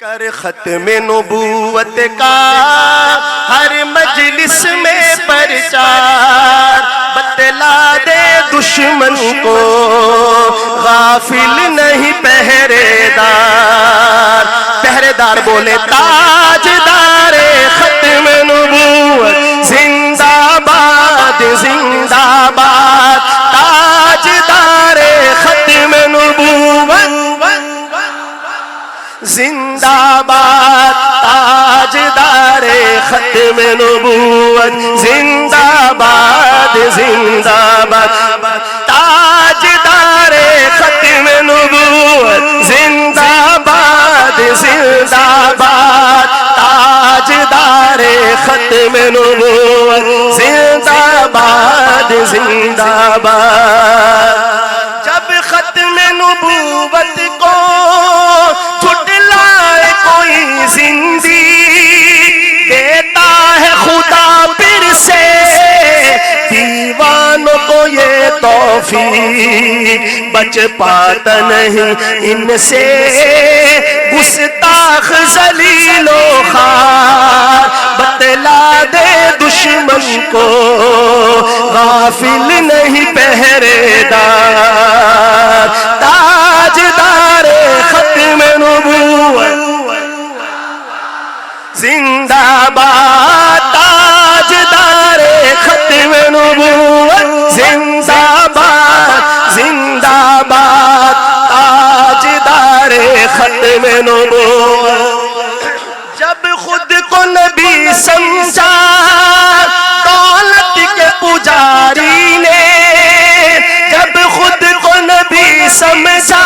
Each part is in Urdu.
کر ختم نبوت کا ہر مجلس میں پرچار، بتلا دے دشمن کو غافل نہیں پہرے دار۔ پہرے دار بولے تاجدار ختم نبوت زندہ باد زندہ باد، تاجدار ختم نبوت زندہ باد، تاجدار ختم نبوت زندہ باد زندہ باد، تاجدار ختم نبوت زندہ باد زندہ باد، تاجدار ختم نبوت زندہ باد زندہ باد۔ جب ختم نبوت کو زندگی دیتا ہے خدا پھر سے، دیوانوں کو یہ توفیق بچ پاتا نہیں ان سے، گستاخ ذلیل و خوار، بتلا دے دشمن کو غافل نہیں پہرے دار، تاجدار ختم نبوت زندہ باد، تاجدار ختم نبوت زندہ باد زندہ باد، تاجدار ختم نبوت۔ جب خود کو نبی سمجھا دولت کے پجاری نے، جب خود کو نبی سمجھا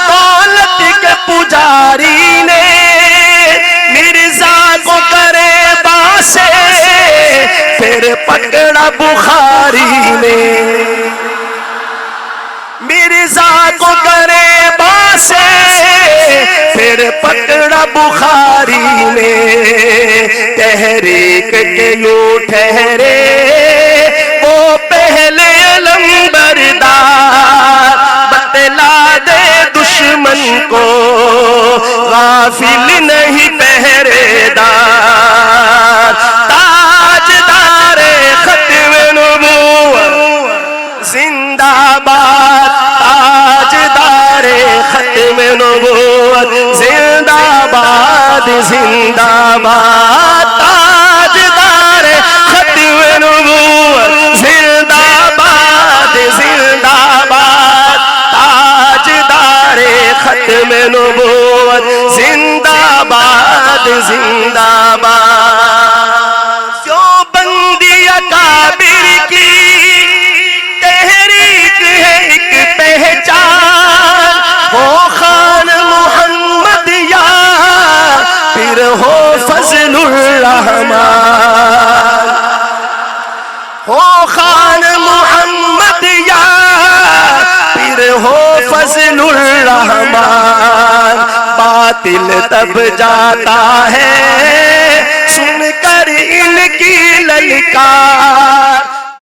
دولت کے پجاری نے، پھر پکڑا بخاری نے، مرزا کو گریباں سے پھر پکڑا بخاری نے، تحریک کے یوں ٹھہرے وہ پہلے علمبردار، بتلا دے دشمن کو غافل نہیں پہرے دار، تاجدار ختم نبوت زندہ باد، تاجدار ختم نبوت زندہ باد زندہ باد، تاجدار ختم نبوت زندہ باد زندہ باد، تاجدار ختم نبوت زندہ باد زندہ باد۔ دیوبندی اکابر کی تحریک ہے ایک پہچان، ہو خان محمد یا پھر ہو فضل الرحمان، ہو خان محمد یا پھر ہو فضل الرحمان، باطل تب جاتا ہے سن کر ان کی للکار،